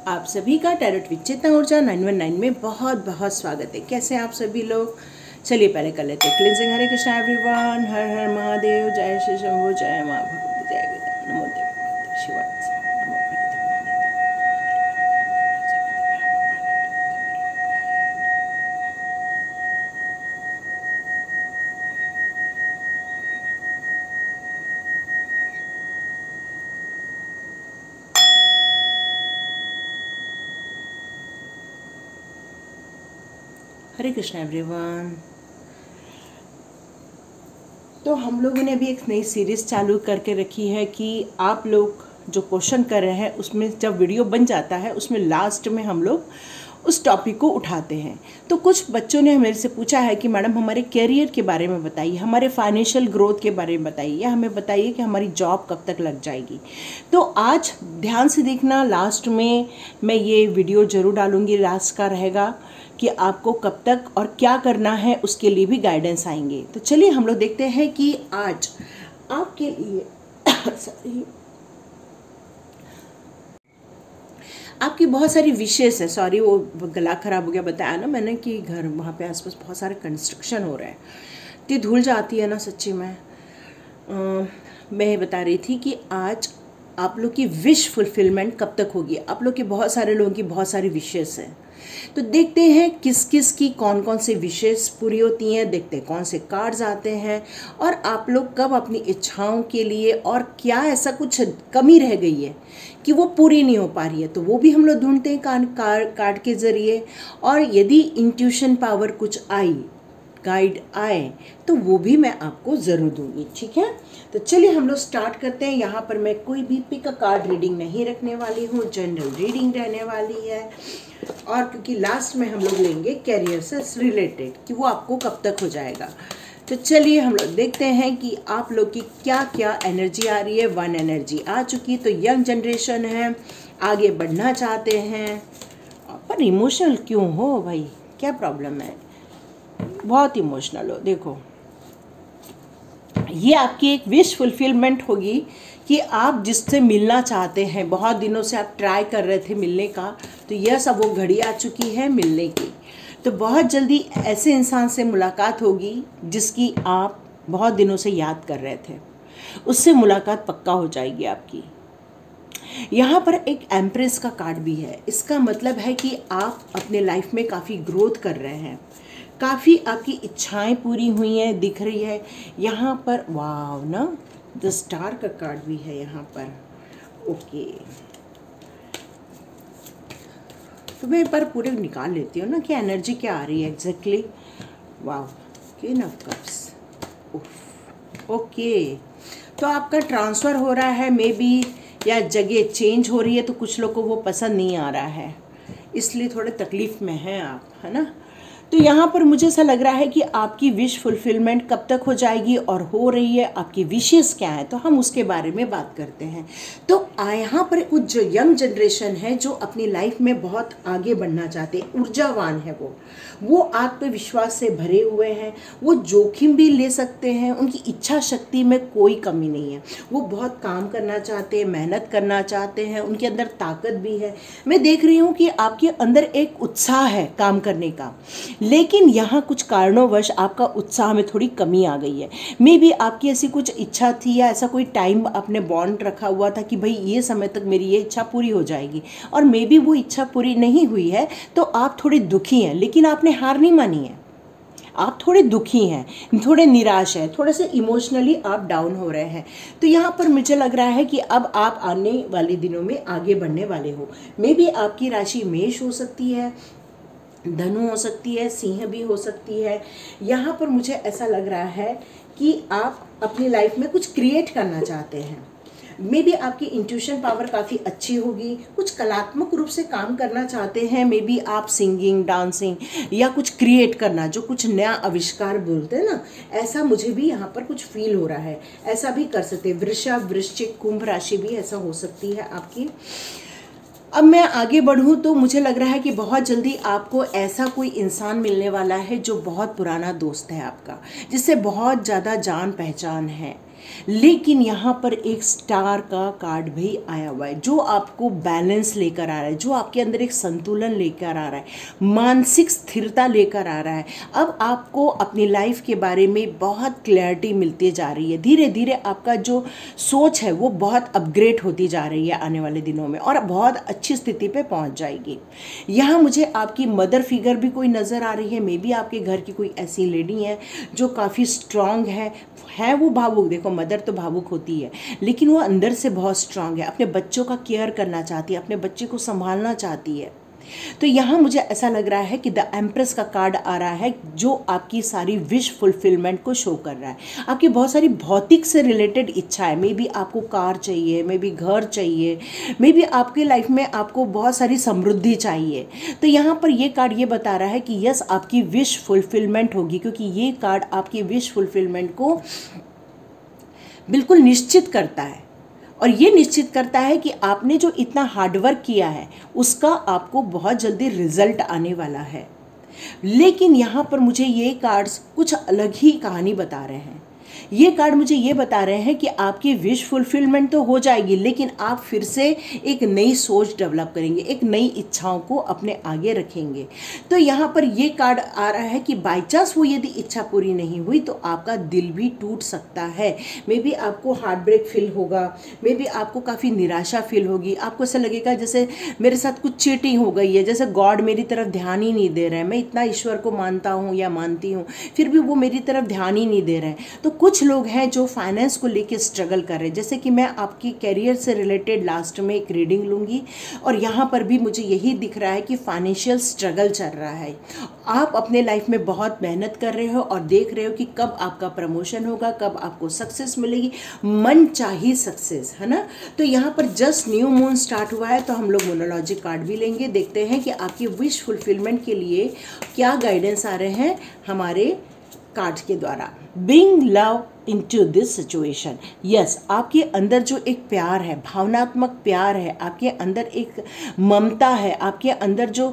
आप सभी का टैरोट विद चेतना ऊर्जा 919 में बहुत बहुत स्वागत है। कैसे हैं आप सभी लोग? चलिए पहले कर लेते हैं क्लींजिंग। हरे कृष्णा एवरीवन, हर हर महादेव, जय श्री शंभू, जय माँ भगवती, जय वेदा, नमो देवी भगवती शिवाय, नमो प्रकृति पुराणी। हरे कृष्णा एवरीवन। तो हम लोगों ने अभी एक नई सीरीज़ चालू करके रखी है कि आप लोग जो क्वेश्चन कर रहे हैं उसमें जब वीडियो बन जाता है उसमें लास्ट में हम लोग उस टॉपिक को उठाते हैं। तो कुछ बच्चों ने मेरे से पूछा है कि मैडम हमारे करियर के बारे में बताइए, हमारे फाइनेंशियल ग्रोथ के बारे में बताइए, या हमें बताइए कि हमारी जॉब कब तक लग जाएगी। तो आज ध्यान से देखना, लास्ट में मैं ये वीडियो ज़रूर डालूँगी, लास्ट का रहेगा कि आपको कब तक और क्या करना है उसके लिए भी गाइडेंस आएंगे। तो चलिए हम लोग देखते हैं कि आज आपके लिए आपकी बहुत सारी विशेष है। सॉरी वो गला खराब हो गया, बताया ना मैंने कि घर वहाँ पे आसपास बहुत सारे कंस्ट्रक्शन हो रहा है, इतनी धूल जाती है ना सच्ची में। मैं बता रही थी कि आज आप लोग की विश फुलफिलमेंट कब तक होगी। आप लोग के बहुत सारे लोगों की बहुत सारी विशेष हैं, तो देखते हैं किस किस की कौन कौन से विशेष पूरी होती हैं, देखते हैं कौन से कार्ड्स आते हैं और आप लोग कब अपनी इच्छाओं के लिए, और क्या ऐसा कुछ कमी रह गई है कि वो पूरी नहीं हो पा रही है, तो वो भी हम लोग ढूंढते हैं कार्ड के ज़रिए। और यदि इंट्यूशन पावर कुछ आई, गाइड आए, तो वो भी मैं आपको ज़रूर दूंगी, ठीक है। तो चलिए हम लोग स्टार्ट करते हैं। यहाँ पर मैं कोई भी पिक कार्ड रीडिंग नहीं रखने वाली हूँ, जनरल रीडिंग रहने वाली है। और क्योंकि लास्ट में हम लोग लेंगे कैरियर से रिलेटेड कि वो आपको कब तक हो जाएगा। तो चलिए हम लोग देखते हैं कि आप लोग की क्या क्या एनर्जी आ रही है। 1 एनर्जी आ चुकी, तो यंग जनरेशन है, आगे बढ़ना चाहते हैं, पर इमोशनल क्यों हो भाई, क्या प्रॉब्लम है? बहुत इमोशनल हो। देखो ये आपकी एक विश फुलफिलमेंट होगी कि आप जिससे मिलना चाहते हैं, बहुत दिनों से आप ट्राई कर रहे थे मिलने का, तो यह सब वो घड़ी आ चुकी है मिलने की। तो बहुत जल्दी ऐसे इंसान से मुलाकात होगी जिसकी आप बहुत दिनों से याद कर रहे थे, उससे मुलाकात पक्का हो जाएगी आपकी। यहाँ पर एक एम्प्रेस का कार्ड भी है। इसका मतलब है कि आप अपने लाइफ में काफ़ी ग्रोथ कर रहे हैं, काफ़ी आपकी इच्छाएं पूरी हुई हैं, दिख रही है यहाँ पर। वाव ना, द स्टार का कार्ड भी है यहाँ पर। ओके, तो मैं एक बार पूरे निकाल लेती हूँ ना कि एनर्जी क्या आ रही है exactly. Wow, queen of cups. Okay, तो आपका ट्रांसफ़र हो रहा है मे बी, या जगह चेंज हो रही है, तो कुछ लोग को वो पसंद नहीं आ रहा है, इसलिए थोड़े तकलीफ़ में हैं आप, है ना। तो यहाँ पर मुझे ऐसा लग रहा है कि आपकी विश फुलफिलमेंट कब तक हो जाएगी और हो रही है, आपकी विशेस क्या है, तो हम उसके बारे में बात करते हैं। तो यहाँ पर कुछ जो यंग जनरेशन है जो अपनी लाइफ में बहुत आगे बढ़ना चाहते हैं, ऊर्जावान है, वो आत्मविश्वास से भरे हुए हैं, वो जोखिम भी ले सकते हैं, उनकी इच्छा शक्ति में कोई कमी नहीं है, वो बहुत काम करना चाहते हैं, मेहनत करना चाहते हैं, उनके अंदर ताकत भी है। मैं देख रही हूँ कि आपके अंदर एक उत्साह है काम करने का, लेकिन यहाँ कुछ कारणोंवश आपका उत्साह में थोड़ी कमी आ गई है। मे बी आपकी ऐसी कुछ इच्छा थी, या ऐसा कोई टाइम आपने बॉन्ड रखा हुआ था कि भाई ये समय तक मेरी ये इच्छा पूरी हो जाएगी, और मे बी वो इच्छा पूरी नहीं हुई है, तो आप थोड़े दुखी हैं। लेकिन आपने हार नहीं मानी है, आप थोड़े दुखी हैं, थोड़े निराश हैं, थोड़े से इमोशनली आप डाउन हो रहे हैं। तो यहाँ पर मुझे लग रहा है कि अब आप आने वाले दिनों में आगे बढ़ने वाले हो। मे बी आपकी राशि मेष हो सकती है, धनु हो सकती है, सिंह भी हो सकती है। यहाँ पर मुझे ऐसा लग रहा है कि आप अपनी लाइफ में कुछ क्रिएट करना चाहते हैं। मे बी आपकी इंट्यूशन पावर काफ़ी अच्छी होगी, कुछ कलात्मक रूप से काम करना चाहते हैं। मे बी आप सिंगिंग, डांसिंग या कुछ क्रिएट करना, जो कुछ नया आविष्कार बोलते हैं ना, ऐसा मुझे भी यहाँ पर कुछ फील हो रहा है। ऐसा भी कर सकते हैं। वृषभ, वृश्चिक, कुंभ राशि भी ऐसा हो सकती है आपकी। अब मैं आगे बढ़ूँ तो मुझे लग रहा है कि बहुत जल्दी आपको ऐसा कोई इंसान मिलने वाला है जो बहुत पुराना दोस्त है आपका, जिससे बहुत ज़्यादा जान पहचान है। लेकिन यहाँ पर एक स्टार का कार्ड भी आया हुआ है जो आपको बैलेंस लेकर आ रहा है, जो आपके अंदर एक संतुलन लेकर आ रहा है, मानसिक स्थिरता लेकर आ रहा है। अब आपको अपनी लाइफ के बारे में बहुत क्लैरिटी मिलती जा रही है। धीरे धीरे आपका जो सोच है वो बहुत अपग्रेड होती जा रही है आने वाले दिनों में, और बहुत अच्छी स्थिति पे पहुंच जाएगी। यहाँ मुझे आपकी मदर फिगर भी कोई नज़र आ रही है। मे बी आपके घर की कोई ऐसी लेडी है जो काफ़ी स्ट्रांग है वो भावुक, देखो मदर तो भावुक होती है, लेकिन वो अंदर से बहुत स्ट्रांग है, अपने बच्चों का केयर करना चाहती है, अपने बच्चे को संभालना चाहती है। तो यहाँ मुझे ऐसा लग रहा है कि द एम्प्रेस का कार्ड आ रहा है जो आपकी सारी विश फुलफिलमेंट को शो कर रहा है। आपकी बहुत सारी भौतिक से रिलेटेड इच्छा है, मे बी आपको कार चाहिए, मे बी घर चाहिए, मे बी आपके लाइफ में आपको बहुत सारी समृद्धि चाहिए। तो यहाँ पर ये कार्ड ये बता रहा है कि यस, आपकी विश फुलफिलमेंट होगी, क्योंकि ये कार्ड आपकी विश फुलफिलमेंट को बिल्कुल निश्चित करता है। और ये निश्चित करता है कि आपने जो इतना हार्डवर्क किया है उसका आपको बहुत जल्दी रिजल्ट आने वाला है। लेकिन यहाँ पर मुझे ये कार्ड्स कुछ अलग ही कहानी बता रहे हैं। ये कार्ड मुझे ये बता रहे हैं कि आपकी विश फुलफिलमेंट तो हो जाएगी, लेकिन आप फिर से एक नई सोच डेवलप करेंगे, एक नई इच्छाओं को अपने आगे रखेंगे। तो यहाँ पर ये कार्ड आ रहा है कि बाई चांस वो यदि इच्छा पूरी नहीं हुई तो आपका दिल भी टूट सकता है। मे बी आपको हार्ट ब्रेक फील होगा, मे बी आपको काफ़ी निराशा फील होगी, आपको ऐसा लगेगा जैसे मेरे साथ कुछ चीटिंग हो गई है, जैसे गॉड मेरी तरफ ध्यान ही नहीं दे रहे हैं। मैं इतना ईश्वर को मानता हूँ या मानती हूँ, फिर भी वो मेरी तरफ ध्यान ही नहीं दे रहे हैं। तो कुछ लोग हैं जो फाइनेंस को लेके स्ट्रगल कर रहे हैं, जैसे कि मैं आपकी कैरियर से रिलेटेड लास्ट में एक रीडिंग लूँगी, और यहाँ पर भी मुझे यही दिख रहा है कि फाइनेंशियल स्ट्रगल चल रहा है। आप अपने लाइफ में बहुत मेहनत कर रहे हो और देख रहे हो कि कब आपका प्रमोशन होगा, कब आपको सक्सेस मिलेगी, मन चाहिए सक्सेस, है ना। तो यहाँ पर जस्ट न्यू मून स्टार्ट हुआ है, तो हम लोग मोनोलॉजिक कार्ड भी लेंगे, देखते हैं कि आपकी विश फुलफिलमेंट के लिए क्या गाइडेंस आ रहे हैं हमारे कार्ड के द्वारा। Bring love into this situation। Yes, आपके अंदर जो एक प्यार है, भावनात्मक प्यार है, आपके अंदर एक ममता है, आपके अंदर जो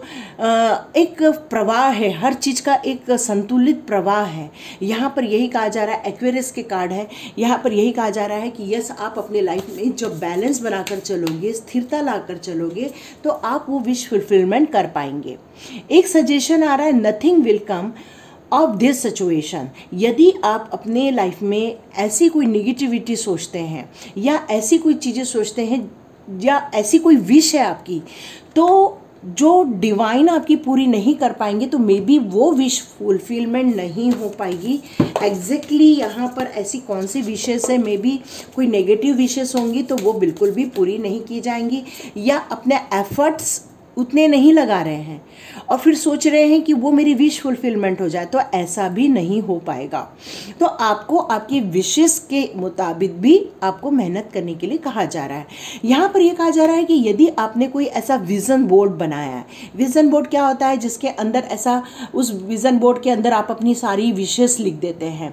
एक प्रवाह है, हर चीज़ का एक संतुलित प्रवाह है। यहाँ पर यही कहा जा रहा है, एक्वेरियस के कार्ड है, यहाँ पर यही कहा जा रहा है कि यस, आप अपने लाइफ में जो बैलेंस बनाकर चलोगे, स्थिरता लाकर चलोगे, तो आप वो विश फुलफिलमेंट कर पाएंगे। एक सजेशन आ रहा है, nothing will come of this situation. यदि आप अपने लाइफ में ऐसी कोई निगेटिविटी सोचते हैं या ऐसी कोई चीज़ें सोचते हैं या ऐसी कोई विश है आपकी, तो जो डिवाइन आपकी पूरी नहीं कर पाएंगे, तो मे बी वो विश फुलफिलमेंट नहीं हो पाएगी। एग्जैक्टली यहाँ पर ऐसी कौन सी विशेस है, मे बी कोई नेगेटिव विशेस होंगी तो वो बिल्कुल भी पूरी नहीं की जाएंगी, या अपने एफर्ट्स उतने नहीं लगा रहे हैं और फिर सोच रहे हैं कि वो मेरी विश फुलफिलमेंट हो जाए, तो ऐसा भी नहीं हो पाएगा। तो आपको आपकी विशेस के मुताबिक भी आपको मेहनत करने के लिए कहा जा रहा है। यहाँ पर ये कहा जा रहा है कि यदि आपने कोई ऐसा विज़न बोर्ड बनाया है, विज़न बोर्ड क्या होता है, जिसके अंदर ऐसा, उस विज़न बोर्ड के अंदर आप अपनी सारी विशेस लिख देते हैं,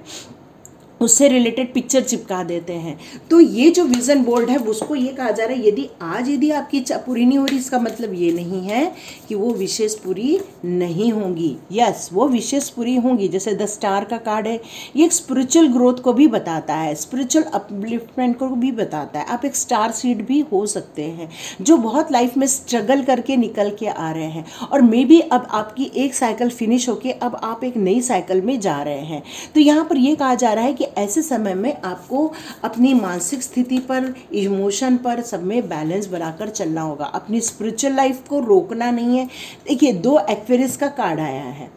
उससे रिलेटेड पिक्चर चिपका देते हैं। तो ये जो विज़न बोर्ड है उसको ये कहा जा रहा है, यदि आपकी इच्छा पूरी नहीं हो रही, इसका मतलब ये नहीं है कि वो विशेष पूरी नहीं होंगी। यस, वो विशेष पूरी होंगी। जैसे द स्टार का कार्ड है, ये एक स्पिरिचुअल ग्रोथ को भी बताता है, स्पिरिचुअल अपलिफ्टमेंट को भी बताता है। आप एक स्टार सीड भी हो सकते हैं जो बहुत लाइफ में स्ट्रगल करके निकल के आ रहे हैं, और मे बी अब आपकी एक साइकिल फिनिश होके अब आप एक नई साइकिल में जा रहे हैं। तो यहाँ पर ये कहा जा रहा है कि ऐसे समय में आपको अपनी मानसिक स्थिति पर, इमोशन पर, सब में बैलेंस बनाकर चलना होगा। अपनी स्पिरिचुअल लाइफ को रोकना नहीं है। देखिए, 2 एक्वेरियस का कार्ड आया है,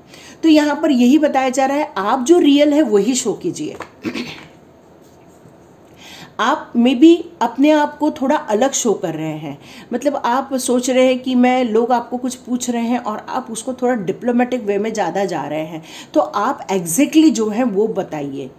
तो यहाँ पर यही बताया जा रहा है, आप जो रियल है वही शो कीजिए। आप मे बी अपने आप को थोड़ा अलग शो कर रहे हैं, मतलब आप सोच रहे हैं कि लोग आपको कुछ पूछ रहे हैं और आप उसको थोड़ा डिप्लोमेटिक वे में ज़्यादा जा रहे हैं, तो आप एग्जैक्टली जो है वो बताइए।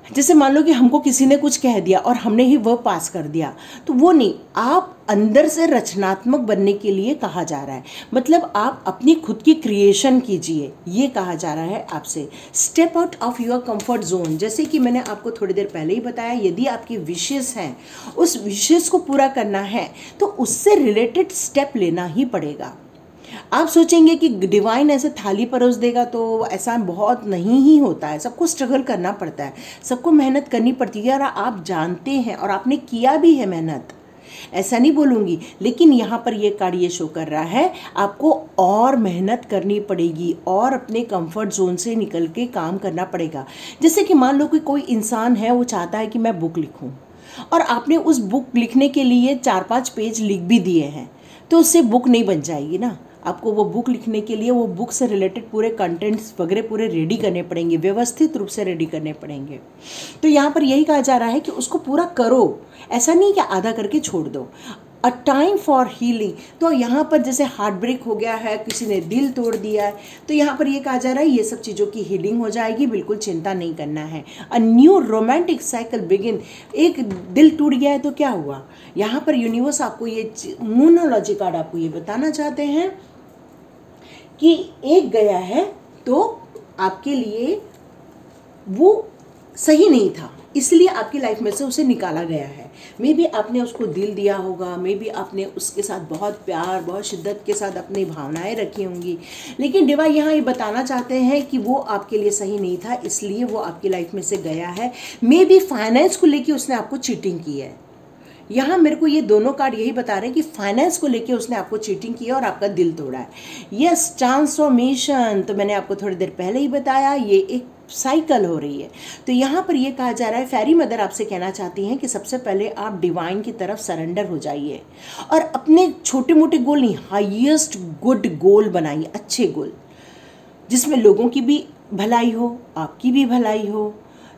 जैसे मान लो कि हमको किसी ने कुछ कह दिया और हमने ही वह पास कर दिया, तो वो नहीं, आप अंदर से रचनात्मक बनने के लिए कहा जा रहा है। मतलब आप अपनी खुद की क्रिएशन कीजिए, ये कहा जा रहा है आपसे। Step out of your comfort zone, जैसे कि मैंने आपको थोड़ी देर पहले ही बताया, यदि आपकी विशेस हैं, उस विशेस को पूरा करना है तो उससे रिलेटेड स्टेप लेना ही पड़ेगा। आप सोचेंगे कि डिवाइन ऐसे थाली परोस देगा, तो ऐसा बहुत नहीं ही होता है। सबको स्ट्रगल करना पड़ता है, सबको मेहनत करनी पड़ती है, और आप जानते हैं और आपने किया भी है मेहनत, ऐसा नहीं बोलूँगी। लेकिन यहाँ पर ये कार्ड ये शो कर रहा है आपको और मेहनत करनी पड़ेगी और अपने कंफर्ट जोन से निकल के काम करना पड़ेगा। जैसे कि मान लो कि कोई इंसान है, वो चाहता है कि मैं बुक लिखूँ, और आपने उस बुक लिखने के लिए 4-5 पेज लिख भी दिए हैं, तो उससे बुक नहीं बन जाएगी ना। आपको वो बुक लिखने के लिए वो बुक से रिलेटेड पूरे कंटेंट्स वगैरह पूरे रेडी करने पड़ेंगे, व्यवस्थित रूप से रेडी करने पड़ेंगे। तो यहाँ पर यही कहा जा रहा है कि उसको पूरा करो, ऐसा नहीं कि आधा करके छोड़ दो। A time for healing. तो यहाँ पर जैसे हार्ट ब्रेक हो गया है, किसी ने दिल तोड़ दिया है, तो यहाँ पर ये कहा जा रहा है ये सब चीज़ों की हीलिंग हो जाएगी, बिल्कुल चिंता नहीं करना है। A new romantic cycle begin. एक दिल टूट गया है तो क्या हुआ, यहाँ पर यूनिवर्स आपको ये मूनोलॉजी कार्ड आपको ये बताना चाहते हैं कि एक गया है तो आपके लिए वो सही नहीं था, इसलिए आपकी लाइफ में से उसे निकाला गया है। मे बी आपने उसको दिल दिया होगा, मे बी आपने उसके साथ बहुत प्यार, बहुत शिद्दत के साथ अपनी भावनाएं रखी होंगी, लेकिन डिवा यहाँ ये बताना चाहते हैं कि वो आपके लिए सही नहीं था, इसलिए वो आपकी लाइफ में से गया है। मे बी फाइनेंस को लेके उसने आपको चीटिंग की है। यहाँ मेरे को ये दोनों कार्ड यही बता रहे हैं कि फाइनेंस को लेके उसने आपको चीटिंग की है और आपका दिल तोड़ा है। यस, ट्रांसफॉर्मेशन, तो मैंने आपको थोड़ी देर पहले ही बताया, ये एक साइकिल हो रही है। तो यहाँ पर ये कहा जा रहा है, फेरी मदर आपसे कहना चाहती हैं कि सबसे पहले आप डिवाइन की तरफ सरेंडर हो जाइए और अपने छोटे मोटे गोल नहीं, हाईएस्ट गुड गोल बनाइए, अच्छे गोल, जिसमें लोगों की भी भलाई हो, आपकी भी भलाई हो,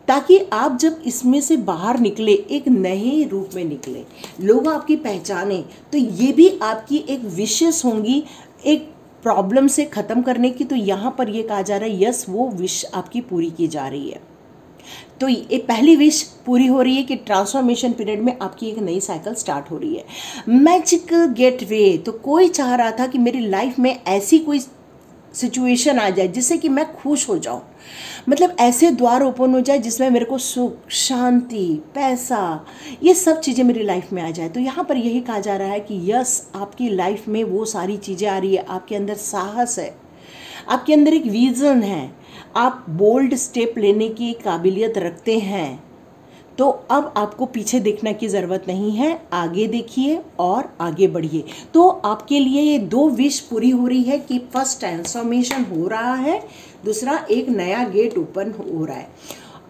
ताकि आप जब इसमें से बाहर निकले, एक नए रूप में निकले, लोग आपकी पहचाने, तो ये भी आपकी एक विशेष होंगी एक प्रॉब्लम से ख़त्म करने की। तो यहाँ पर ये कहा जा रहा है यस, वो विश आपकी पूरी की जा रही है। तो ये पहली विश पूरी हो रही है कि ट्रांसफॉर्मेशन पीरियड में आपकी एक नई साइकिल स्टार्ट हो रही है। मैजिकल गेटवे, तो कोई चाह रहा था कि मेरी लाइफ में ऐसी कोई सिचुएशन आ जाए जिससे कि मैं खुश हो जाऊं, मतलब ऐसे द्वार ओपन हो जाए जिसमें मेरे को सुख, शांति, पैसा, ये सब चीज़ें मेरी लाइफ में आ जाए। तो यहाँ पर यही कहा जा रहा है कि यस, आपकी लाइफ में वो सारी चीज़ें आ रही है, आपके अंदर साहस है, आपके अंदर एक विज़न है, आप बोल्ड स्टेप लेने की काबिलियत रखते हैं। तो अब आपको पीछे देखने की ज़रूरत नहीं है, आगे देखिए और आगे बढ़िए। तो आपके लिए ये 2 विश पूरी हो रही है कि फर्स्ट ट्रांसफॉर्मेशन हो रहा है, दूसरा एक नया गेट ओपन हो रहा है।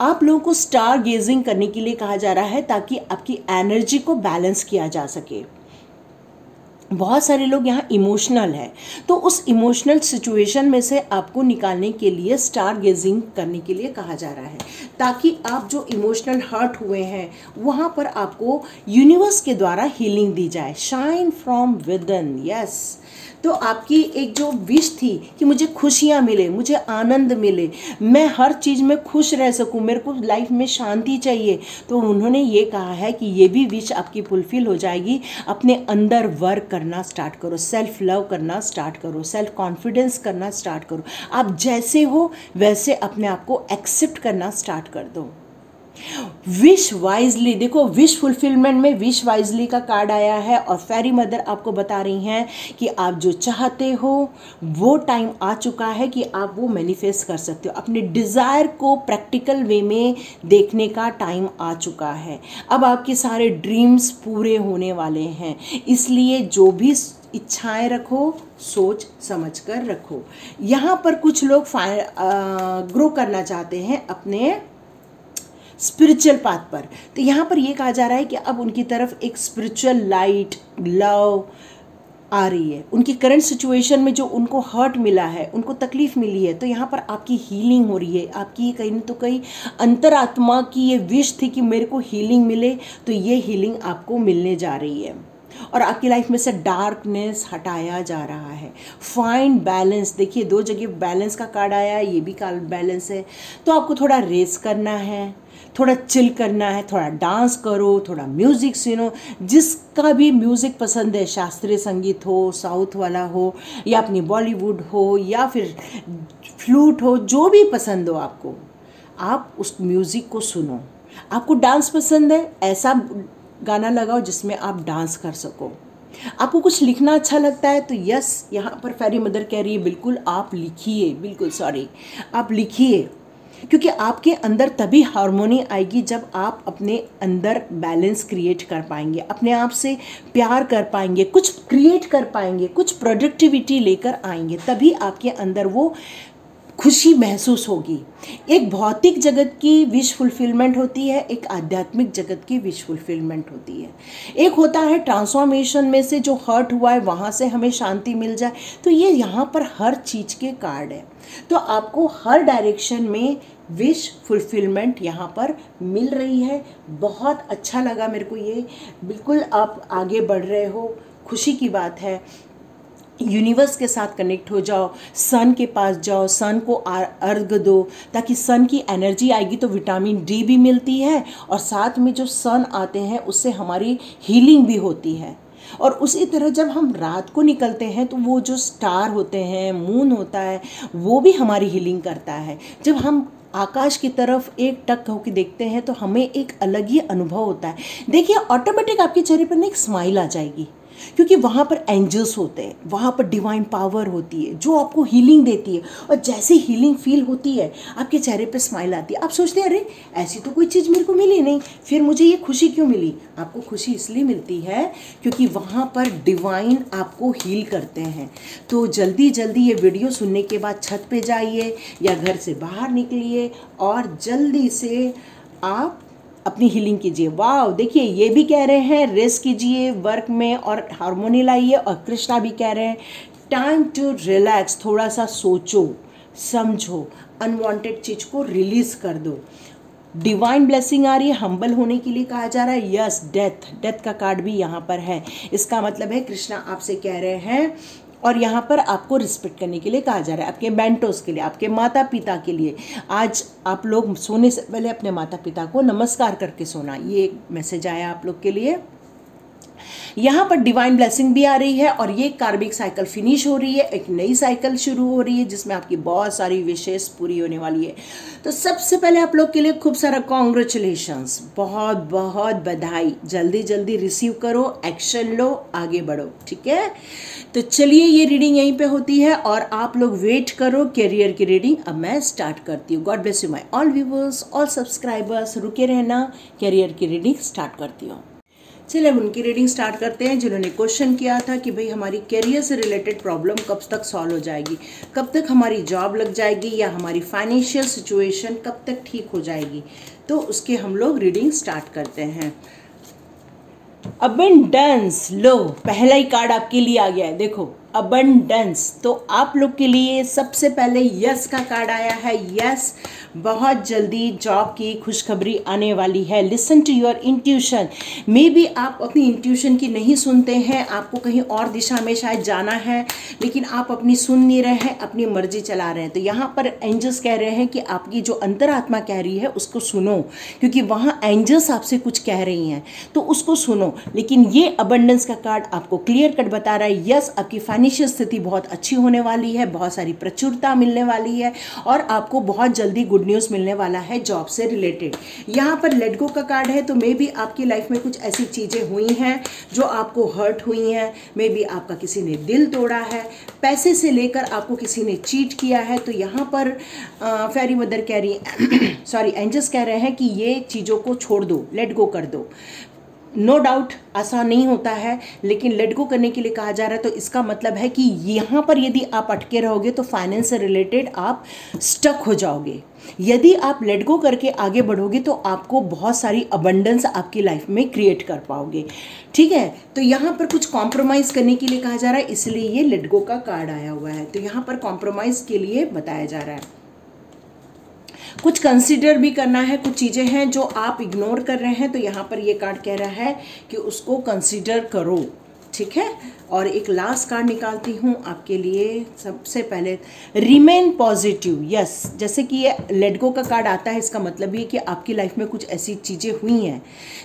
आप लोगों को स्टार गेजिंग करने के लिए कहा जा रहा है ताकि आपकी एनर्जी को बैलेंस किया जा सके। बहुत सारे लोग यहाँ इमोशनल है, तो उस इमोशनल सिचुएशन में से आपको निकालने के लिए स्टार गेजिंग करने के लिए कहा जा रहा है, ताकि आप जो इमोशनल हर्ट हुए हैं वहाँ पर आपको यूनिवर्स के द्वारा हीलिंग दी जाए। Shine from within, yes. तो आपकी एक जो विश थी कि मुझे खुशियाँ मिले, मुझे आनंद मिले, मैं हर चीज़ में खुश रह सकूँ, मेरे को लाइफ में शांति चाहिए, तो उन्होंने ये कहा है कि ये भी विश आपकी फुलफिल हो जाएगी। अपने अंदर वर्क करना स्टार्ट करो, सेल्फ लव करना स्टार्ट करो, सेल्फ कॉन्फिडेंस करना स्टार्ट करो, आप जैसे हो वैसे अपने आप को एक्सेप्ट करना स्टार्ट कर दो। विश वाइजली, देखो विश फुलफिलमेंट में विश वाइजली का कार्ड आया है और फेरी मदर आपको बता रही हैं कि आप जो चाहते हो वो टाइम आ चुका है कि आप वो मैनिफेस्ट कर सकते हो। अपने डिज़ायर को प्रैक्टिकल वे में देखने का टाइम आ चुका है। अब आपके सारे ड्रीम्स पूरे होने वाले हैं, इसलिए जो भी इच्छाएं रखो सोच समझ कर रखो। यहाँ पर कुछ लोग ग्रो करना चाहते हैं अपने स्पिरिचुअल पाथ पर, तो यहाँ पर ये कहा जा रहा है कि अब उनकी तरफ एक स्पिरिचुअल लाइट, लव आ रही है। उनकी करंट सिचुएशन में जो उनको हर्ट मिला है, उनको तकलीफ़ मिली है, तो यहाँ पर आपकी हीलिंग हो रही है। आपकी कहीं न तो कहीं अंतरात्मा की ये विश थी कि मेरे को हीलिंग मिले, तो ये हीलिंग आपको मिलने जा रही है और आपकी लाइफ में से डार्कनेस हटाया जा रहा है। फाइंड बैलेंस, देखिए 2 जगह बैलेंस का कार्ड आया है, ये भी कार्ड बैलेंस है। तो आपको थोड़ा रेस करना है, थोड़ा चिल करना है, थोड़ा डांस करो, थोड़ा म्यूज़िक सुनो, जिसका भी म्यूज़िक पसंद है, शास्त्रीय संगीत हो, साउथ वाला हो, या अपनी बॉलीवुड हो, या फिर फ्लूट हो, जो भी पसंद हो आपको, आप उस म्यूज़िक को सुनो। आपको डांस पसंद है, ऐसा गाना लगाओ जिसमें आप डांस कर सको। आपको कुछ लिखना अच्छा लगता है तो यस, यहाँ पर फेरी मदर कह रही है बिल्कुल आप लिखिए, बिल्कुल सॉरी, आप लिखिए, क्योंकि आपके अंदर तभी हार्मोनी आएगी जब आप अपने अंदर बैलेंस क्रिएट कर पाएंगे, अपने आप से प्यार कर पाएंगे, कुछ क्रिएट कर पाएंगे, कुछ प्रोडक्टिविटी लेकर आएंगे, तभी आपके अंदर वो खुशी महसूस होगी। एक भौतिक जगत की विश फुलफिलमेंट होती है, एक आध्यात्मिक जगत की विश फुलफिलमेंट होती है। एक होता है ट्रांसफॉर्मेशन में से जो हर्ट हुआ है वहाँ से हमें शांति मिल जाए, तो ये यहाँ पर हर चीज़ के कार्ड है। तो आपको हर डायरेक्शन में विश फुलफिलमेंट यहाँ पर मिल रही है। बहुत अच्छा लगा मेरे को ये, बिल्कुल आप आगे बढ़ रहे हो, खुशी की बात है। यूनिवर्स के साथ कनेक्ट हो जाओ, सन के पास जाओ, सन को अर्घ दो, ताकि सन की एनर्जी आएगी तो विटामिन डी भी मिलती है, और साथ में जो सन आते हैं उससे हमारी हीलिंग भी होती है। और उसी तरह जब हम रात को निकलते हैं तो वो जो स्टार होते हैं, मून होता है, वो भी हमारी हीलिंग करता है। जब हम आकाश की तरफ एक टक होकर देखते हैं तो हमें एक अलग ही अनुभव होता है। देखिए ऑटोमेटिक आपके चेहरे पर ना एक स्माइल आ जाएगी, क्योंकि वहाँ पर एंजल्स होते हैं, वहाँ पर डिवाइन पावर होती है जो आपको हीलिंग देती है, और जैसे हीलिंग फील होती है आपके चेहरे पे स्माइल आती है। आप सोचते हैं अरे ऐसी तो कोई चीज़ मेरे को मिली नहीं, फिर मुझे ये खुशी क्यों मिली? आपको खुशी इसलिए मिलती है क्योंकि वहाँ पर डिवाइन आपको हील करते हैं। तो जल्दी जल्दी ये वीडियो सुनने के बाद छत पे जाइए या घर से बाहर निकलिए और जल्दी से आप अपनी हीलिंग कीजिए। वाह, देखिए ये भी कह रहे हैं रेस्ट कीजिए वर्क में और हार्मोनी लाइए, और कृष्णा भी कह रहे हैं टाइम टू रिलैक्स, थोड़ा सा सोचो समझो, अनवांटेड चीज़ को रिलीज कर दो। डिवाइन ब्लेसिंग आ रही है, हम्बल होने के लिए कहा जा रहा है। यस, डेथ का कार्ड भी यहाँ पर है, इसका मतलब है कृष्णा आपसे कह रहे हैं, और यहाँ पर आपको रिस्पेक्ट करने के लिए कहा जा रहा है, आपके मेंटोर्स के लिए, आपके माता पिता के लिए। आज आप लोग सोने से पहले अपने माता पिता को नमस्कार करके सोना, ये एक मैसेज आया आप लोग के लिए। यहाँ पर डिवाइन ब्लेसिंग भी आ रही है, और ये कार्मिक साइकिल फिनिश हो रही है, एक नई साइकिल शुरू हो रही है जिसमें आपकी बहुत सारी विशेष पूरी होने वाली है। तो सबसे पहले आप लोग के लिए खूब सारा कॉन्ग्रेचुलेशंस, बहुत बहुत बधाई। जल्दी जल्दी रिसीव करो, एक्शन लो, आगे बढ़ो, ठीक है। तो चलिए ये रीडिंग यहीं पे होती है और आप लोग वेट करो कैरियर की रीडिंग अब मैं स्टार्ट करती हूँ। God bless you my all viewers, all subscribers, रुके रहना, कैरियर की रीडिंग स्टार्ट करती हूँ। चलिए अब उनकी रीडिंग स्टार्ट करते हैं जिन्होंने क्वेश्चन किया था कि भाई हमारी कैरियर से रिलेटेड प्रॉब्लम कब तक सॉल्व हो जाएगी, कब तक हमारी जॉब लग जाएगी, या हमारी फाइनेंशियल सिचुएशन कब तक ठीक हो जाएगी। तो उसके हम लोग रीडिंग स्टार्ट करते हैं। अबंडेंस, लो पहला ही कार्ड आपके लिए आ गया है, देखो अबंडेंस। तो आप लोग के लिए सबसे पहले यस का कार्ड आया है। यस, बहुत जल्दी जॉब की खुशखबरी आने वाली है। Listen to your intuition. Maybe आप अपनी इंट्यूशन की नहीं सुनते हैं, आपको कहीं और दिशा में शायद जाना है, लेकिन आप अपनी सुन नहीं रहे हैं, अपनी मर्जी चला रहे हैं। तो यहाँ पर एंजल्स कह रहे हैं कि आपकी जो अंतरात्मा कह रही है उसको सुनो, क्योंकि वहाँ एंजल्स आपसे कुछ कह रही हैं, तो उसको सुनो। लेकिन ये अबंडेंस का कार्ड आपको क्लियर कट बता रहा है यस, आपकी फाइनेंशियल स्थिति बहुत अच्छी होने वाली है, बहुत सारी प्रचुरता मिलने वाली है, और आपको बहुत जल्दी गुड न्यूज़ मिलने वाला है जॉब से रिलेटेड। यहाँ पर लेट गो का कार्ड है, तो मे बी आपकी लाइफ में कुछ ऐसी चीज़ें हुई हैं जो आपको हर्ट हुई हैं, मे बी आपका किसी ने दिल तोड़ा है, पैसे से लेकर आपको किसी ने चीट किया है। तो यहाँ पर फेरी मदर कह रही है सॉरी एंजल्स कह रहे हैं कि ये चीज़ों को छोड़ दो, लेट गो कर दो। नो डाउट आसान नहीं होता है, लेकिन लेट गो करने के लिए कहा जा रहा है। तो इसका मतलब है कि यहाँ पर यदि आप अटके रहोगे तो फाइनेंस से रिलेटेड आप स्टक हो जाओगे। यदि आप लेट गो करके आगे बढ़ोगे तो आपको बहुत सारी अबंडेंस आपकी लाइफ में क्रिएट कर पाओगे, ठीक है। तो यहाँ पर कुछ कॉम्प्रोमाइज़ करने के लिए कहा जा रहा है, इसलिए ये लेट गो का कार्ड आया हुआ है। तो यहाँ पर कॉम्प्रोमाइज़ के लिए बताया जा रहा है, कुछ कंसीडर भी करना है, कुछ चीज़ें हैं जो आप इग्नोर कर रहे हैं, तो यहाँ पर ये कार्ड कह रहा है कि उसको कंसीडर करो, ठीक है। और एक लास्ट कार्ड निकालती हूँ आपके लिए। सबसे पहले रिमेन पॉजिटिव। यस, जैसे कि ये लेट गो का कार्ड आता है, इसका मतलब ये कि आपकी लाइफ में कुछ ऐसी चीज़ें हुई हैं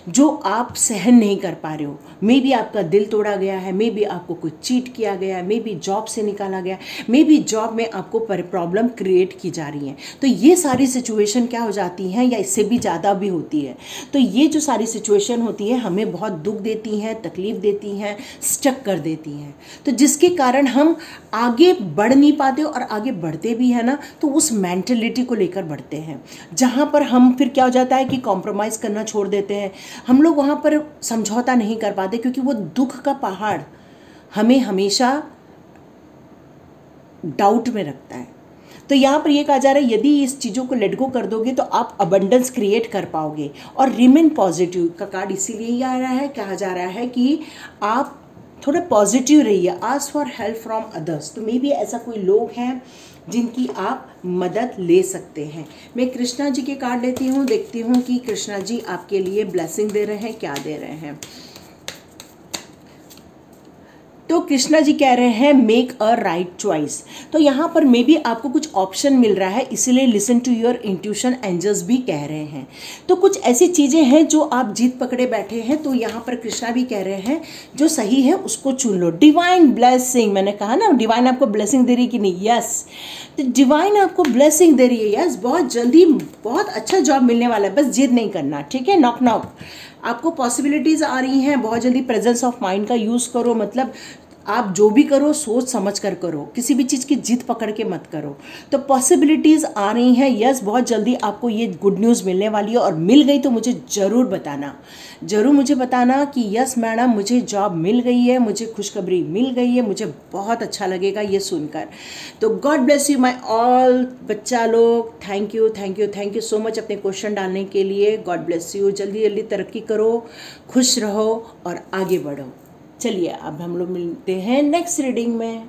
जो आप सहन नहीं कर पा रहे हो। मे बी आपका दिल तोड़ा गया है, मे बी आपको कुछ चीट किया गया है, मे बी जॉब से निकाला गया, मे बी जॉब में आपको प्रॉब्लम क्रिएट की जा रही है। तो ये सारी सिचुएशन क्या हो जाती हैं, या इससे भी ज़्यादा भी होती है। तो ये जो सारी सिचुएशन होती है हमें बहुत दुख देती हैं, तकलीफ़ देती हैं, स्टक कर देती हैं, तो जिसके कारण हम आगे बढ़ नहीं पाते और आगे बढ़ते भी हैं ना तो उस मेंटलिटी को लेकर बढ़ते हैं, जहाँ पर हम फिर क्या हो जाता है कि कॉम्प्रोमाइज़ करना छोड़ देते हैं, हम लोग वहाँ पर समझौता नहीं कर पाते, क्योंकि वो दुख का पहाड़ हमें हमेशा डाउट में रखता है। तो यहाँ पर ये कहा जा रहा है यदि इस चीज़ों को लेट गो कर दोगे तो आप अबंडेंस क्रिएट कर पाओगे। और रिमेन पॉजिटिव का कार्ड इसीलिए ही आ रहा है, कहा जा रहा है कि आप थोड़ा पॉजिटिव रहिए, ask for help from others. तो मे बी ऐसा कोई लोग हैं जिनकी आप मदद ले सकते हैं। मैं कृष्णा जी के कार्ड लेती हूँ, देखती हूँ कि कृष्णा जी आपके लिए ब्लेसिंग दे रहे हैं, क्या दे रहे हैं। तो कृष्णा जी कह रहे हैं मेक अ राइट चॉइस। तो यहाँ पर मे बी आपको कुछ ऑप्शन मिल रहा है, इसीलिए listen to your intuition, angels भी कह रहे हैं। तो कुछ ऐसी चीज़ें हैं जो आप जीत पकड़े बैठे हैं, तो यहाँ पर कृष्णा भी कह रहे हैं जो सही है उसको चुन लो। डिवाइन ब्लेसिंग, मैंने कहा ना डिवाइन आपको ब्लेसिंग दे रही है कि नहीं, यस, तो डिवाइन आपको ब्लेसिंग दे रही है, यस, बहुत जल्दी बहुत अच्छा जॉब मिलने वाला है, बस जिद नहीं करना, ठीक है। नॉक नॉक आपको पॉसिबिलिटीज़ आ रही हैं, बहुत जल्दी प्रेजेंस ऑफ माइंड का यूज़ करो, मतलब आप जो भी करो सोच समझ कर करो, किसी भी चीज़ की जिद पकड़ के मत करो। तो पॉसिबिलिटीज़ आ रही हैं, यस, बहुत जल्दी आपको ये गुड न्यूज़ मिलने वाली है, और मिल गई तो मुझे ज़रूर बताना, ज़रूर मुझे बताना कि यस मैडम मुझे जॉब मिल गई है, मुझे खुशखबरी मिल गई है, मुझे बहुत अच्छा लगेगा ये सुनकर। तो God bless you my all बच्चा लोग, thank you thank you thank you so much अपने क्वेश्चन डालने के लिए। गॉड ब्लेस यू, जल्दी जल्दी तरक्की करो, खुश रहो और आगे बढ़ो। चलिए अब हम लोग मिलते हैं नेक्स्ट रीडिंग में।